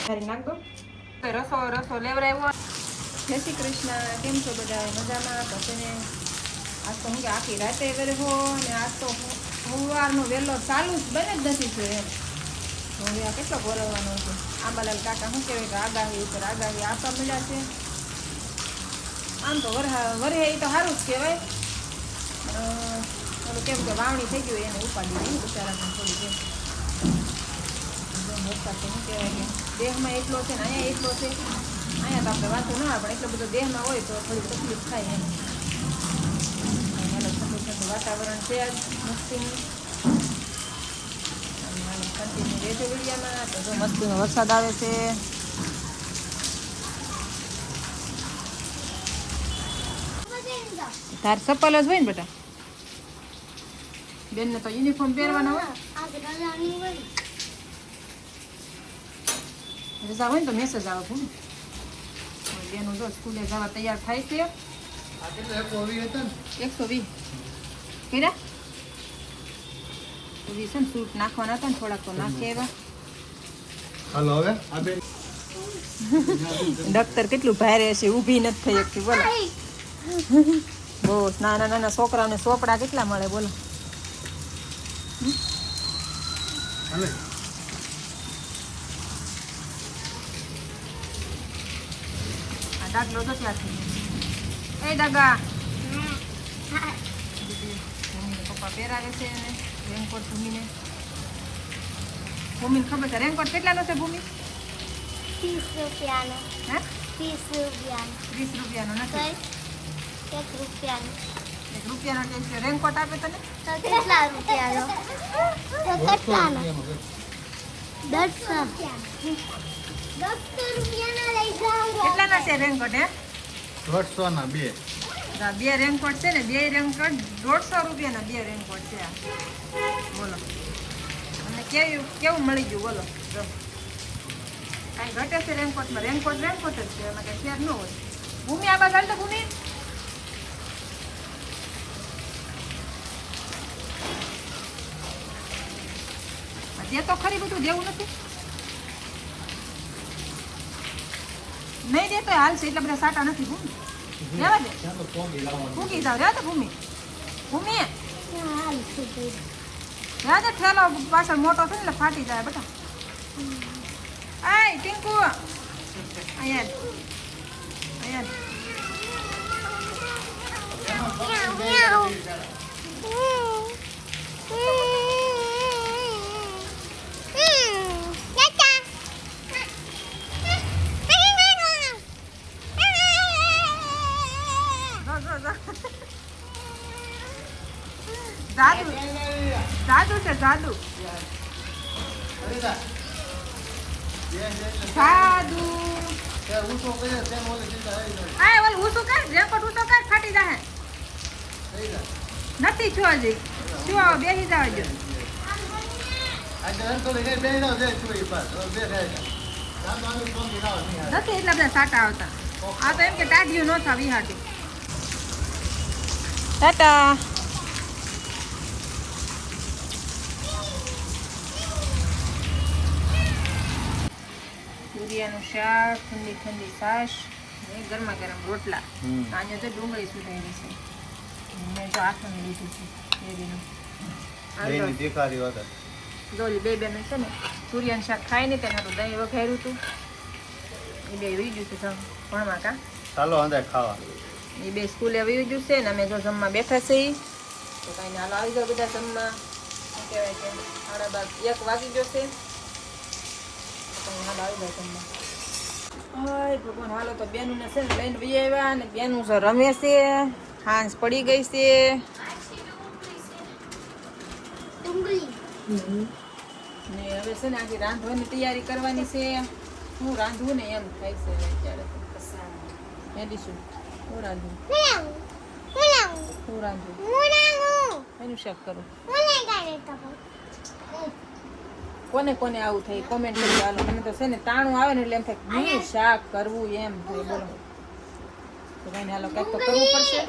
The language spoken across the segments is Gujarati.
નાખ દો રસો રસો લેવરાવ્યો. જય શ્રી કૃષ્ણ. કેમ છો બધા? મજામાં? પછી ને આજ તો હું કે આખી રાતે હો ને આજ તો સવારનો વહેલો ચાલુ જ બને જ નથી થયો એમ. હવે આ કેટલો ભરવાનો છે. આંબાલાલ કાકા શું કહેવાય કે આગાહી ઉપર આગાહી આપવા મળ્યા છે. આમ તો વરે એ તો સારું જ કહેવાય. ઓલું કેમ કે વાવણી થઈ ગયું એને ઉપાડી નહીં બિચારાને થોડી જેમ વરસાદ તો શું કહેવાય કે દેહમાં એટલો છે ને અહીંયા એટલો છે. અહીંયા તો આપણે વાંચું ના પણ એટલો બધો દેહમાં હોય તો થોડી તકલીફ થાય એમ. ઠંડુ ઠંડુ વાતાવરણ છે આજ મસ્તીનું. કન્ટિન્યુ રહેજો વિડીયામાં. તો જો મસ્તીનો વરસાદ આવે છે. તાર ચપ્પલ જ હોય ને બેટા. બેનને તો યુનિફોર્મ પહેરવાના હોય. રજા હોય ને તો મેસેજ આવે છે ને બેનું જો સ્કૂલે જવા તૈયાર થાય છે. 120 કર્યા છે ને સૂટ નાખવાના હતા ને થોડાક તો નાખી આવ્યા. ડોક્ટર કેટલું ભારે હશે, ઊભી નથી થઈ શકતી બોલો. બહુ નાના નાના છોકરાઓને ચોપડા કેટલા મળે બોલો. આ દાખલો તો ત્યાંથી એ દાગા પપ્પા પહેરાવે છે એને રેનકોટ ભૂમિને. ભૂમિને ખબર છે રેનકોટ કેટલાનો છે ભૂમિ? 30 રૂપિયાનો. હે 30 રૂપિયાનો. 30 રૂપિયાનો નથી. 1 રૂપિયાનો. 1 રૂપિયાનો કે રેનકોટ આપે તને? તો કેટલા રૂપિયાનો? તો કેટલાનો? 10 રૂપિયાનો લઈ જાઓ. કેટલાના છે રેનકોટ? હે 150 ના 2. બે રેનકોટ છે ને, 2 રેનકોટ 150 રૂપિયાના 2 રેનકોટ છે આ. બોલો અને કેવું મળી ગયું બોલો. જો કાંઈ ઘટે છે રેનકોટમાં? રેનકોટ જ છે, એમાં કંઈ ફેર ન હોય. ભૂમિ આ બાજુ હાલ તો ભૂમિ. દે તો ખરી, બધું દેવું નથી. નહીં દે તો હાલશે, એટલા બધા સાટા નથી. ભૂમિ રહેવા દે, ફૂગી જાવ. રહેવા દે ભૂમિ. ભૂમિ રહેવા દે, ઠેલો પાછળ મોટો છે ને એટલે ફાટી જાય બેટા. આય ટીંકુ અહીંયા જાદુ જાદુ છે જાદુ જાદુ. આ ઓલ ઊંચું કર, રેકોર્ડ ઊંચો કર, ફાટી જાય. નથી છો હજી શું બેસી જાવ જો. નથી એટલા બધા સાટા આવતા. આ તો એમ કે ટાઢિયું ન થાવી હાટી. ટાટા. તુરિયાનું શાક, ઠંડી ઠંડી છાશ, ગરમા ગરમ રોટલા. આજે તો ડુંગળી સુધારી છે. મેં તો આખું લીધું છે બેબીનું. ડોલી બે બેન છે ને તુરિયાનું શાક ખાય ને તેને તો દહીં વઘાર્યું હતું. એ બે વી ગયું છે ભણવા કા. ચાલો અંદર ખાવા. એ બે સ્કૂલે વી ગયું છે ને અમે જો જમવા બેઠા છે. તો કાંઈ હાલો આવી જાઓ બધા જમવા. શું કહેવાય કે 1 વાગી ગયો છે. હાલ આવી જાય જમવા. હાય ભગવાન. હાલો તો બેનું ને છે ને લઈને વી આવ્યા ને બેનું છે રમે છે. હાંસ પડી ગઈ છે. ને હવે છે ને આજે રાંધવાની તૈયારી કરવાની છે. હું રાંધવું ને એમ થાય છે અત્યારે તો. મેડીશું હું રાંધું. હું રાંધું એનું શાક કરું. કોને કોને આવું થાય કોમેન્ટ કરી હાલો. મને તો છે ને તાણું આવે ને એટલે એમ થાય હું શાક કરવું એમ થાય બોલો. તો કઈ હાલો કંઈક તો કરવું પડશે.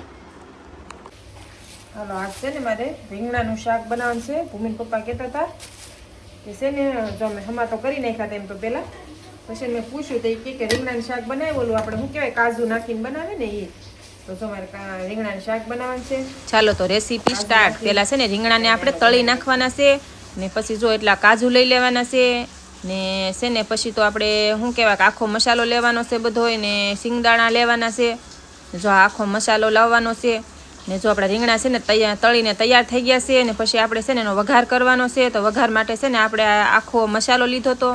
હાલો આજ છે ને મારે રીંગણાનું શાક બનાવવાનું છે. ભૂમિન પપ્પા કહેતા હતા કે છે ને જો અમે હમણાં તો કરી નાખ્યા હતા એમ તો પહેલાં પછી મેં પૂછ્યું તો એ કહે કે રીંગણાનું શાક બનાવેલું આપણે શું કહેવાય કાજુ નાખીને બનાવે ને એ તો જો મારે રીંગણાનું શાક બનાવવાનું છે. ચાલો તો રેસીપી સ્ટાર્ટ. પહેલાં છે ને રીંગણાને આપણે તળી નાખવાના છે ને પછી જો એટલા કાજુ લઈ લેવાના છે ને પછી તો આપણે શું કહેવાય કે આખો મસાલો લેવાનો છે બધો ને સિંગદાણા લેવાના છે. જો આખો મસાલો લાવવાનો છે ને જો આપણા રીંગણા છે ને તળીને તૈયાર થઈ ગયા છે ને પછી આપણે છે ને એનો વઘાર કરવાનો છે. તો વઘાર માટે છે ને આપણે આખો મસાલો લીધો તો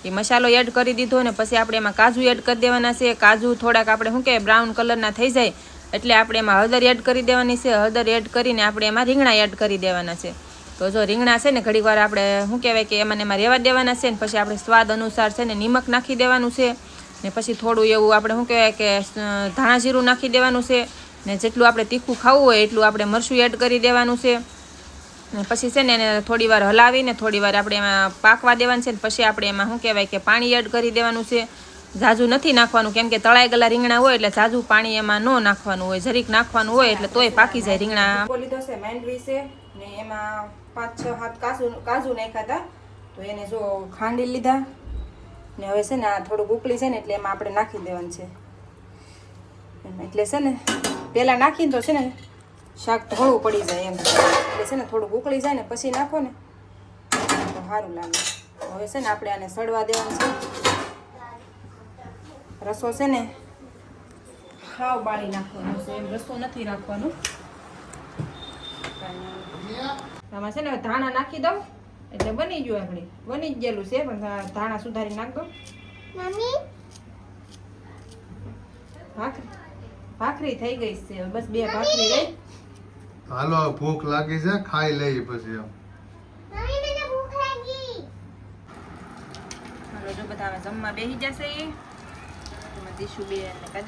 એ મસાલો એડ કરી દીધો ને પછી આપણે એમાં કાજુ એડ કરી દેવાના છે. કાજુ થોડાક આપણે શું કહેવાય બ્રાઉન કલરના થઈ જાય એટલે આપણે એમાં હળદર એડ કરી દેવાની છે. હળદર એડ કરીને આપણે એમાં રીંગણા એડ કરી દેવાના છે. તો જો રીંગણા છે ને ઘડીક વાર આપણે શું કહેવાય કે એમાં રહેવા દેવાના છે ને પછી આપણે સ્વાદ અનુસાર છે ને નિમક નાખી દેવાનું છે ને પછી થોડું એવું આપણે શું કહેવાય કે ધાણા જીરું નાખી દેવાનું છે ને જેટલું આપણે તીખું ખાવું હોય એટલું આપણે મરચું એડ કરી દેવાનું છે ને પછી છે ને એને થોડી વાર હલાવીને થોડી વાર આપણે એમાં પાકવા દેવાનું છે ને પછી આપણે એમાં શું કહેવાય કે પાણી એડ કરી દેવાનું છે. ઝાઝું નથી નાખવાનું કેમ કે તળાઈ ગયેલા રીંગણા હોય એટલે ઝાઝું પાણી એમાં ન નાખવાનું હોય, જરીક નાખવાનું હોય એટલે તોય પાકી જાય રીંગણા. લીધો છે માંડવી છે ને એમાં 5-6 કાજુ નાખ્યા હતા તો એને જો ખાંડી લીધા ને હવે છે ને આ થોડુંક ઉકળી છે ને એટલે એમાં આપણે નાખી દેવાનું છે. એટલે છે ને પહેલાં નાખીને તો છે ને શાક તો હળવું પડી જાય એમ એટલે છે ને થોડુંક ઉકળી જાય ને પછી નાખો ને તો સારું લાગે. હવે છે ને આપણે આને સડવા દેવાનું છે. રસો છે ને હાવ બાળી નાખવાનો છે એમ રસો નથી રાખવાનો. આમાં છે ને ધાણા નાખી દઉં એટલે બની ગયું. આપણે બની જ ગયેલું છે પણ ધાણા સુધારી નાખ દો. મમ્મી ભાખરી થઈ ગઈ છે બસ 2 ભાખરી રહી. હાલો ભૂખ લાગી છે ખાઈ લઈએ પછી. મમ્મી મને ભૂખ લાગી. હાલો જો બધા જમવા બેસી જશે. એમાં દીશું બે ને કા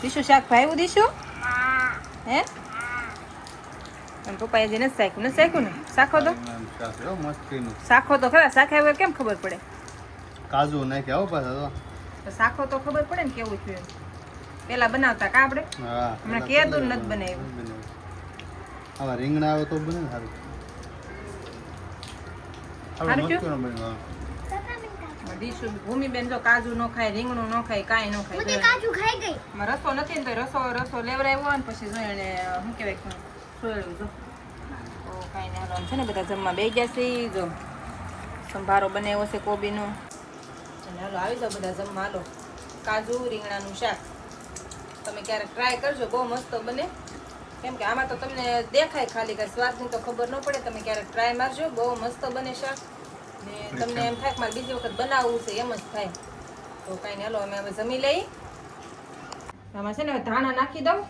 દીશું શાક ભાવ્યું દીશું હે પણ પપ્પાએ જે નથી શાખ્યું ને શાખો તો શાખો તો ખરા શાખા વગર કેમ ખબર પડે? કાજુ નાખ્યા હો પાછા તો શાખો તો ખબર પડે ને કેવું છે. પેલા બનાવતા કા આપણે હમણાં કેદુર નથી બનાવ્યું. આવા રીંગણા આવે તો બને સારું. દીશું ભૂમિબેન જો કાજુ ન ખાય રીંગણું ન ખાય કાંઈ ન ખાય. મને કાજુ ખાઈ ગઈ. રસો નથી ને તો રસો લેવડાવ્યો ને પછી જો એને શું કહેવાય સોયડું જો તો કાંઈ નહીં. હાલો છે ને બધા જમવા બેસી જશે. જો સંભારો બનાવ્યો છે કોબીનો. હાલો આવી જાઓ બધા જમવા. હાલો કાજુ રીંગણાનું શાક તમે ક્યારેક ટ્રાય કરજો, બહુ મસ્ત બને. કેમ કે આમાં તો તમને દેખાય ખાલી કે સ્વાદની તો ખબર ન પડે. તમે ક્યારેક ટ્રાય મારજો, બહુ મસ્ત બને શાક ને તમને એમ થાય કે મારે બીજી વખત બનાવવું છે એમ જ થાય. તો કાંઈ નહીં હાલો અમે હવે જમી લઈ. આમાં છે ને ધાણા નાખી દઉં.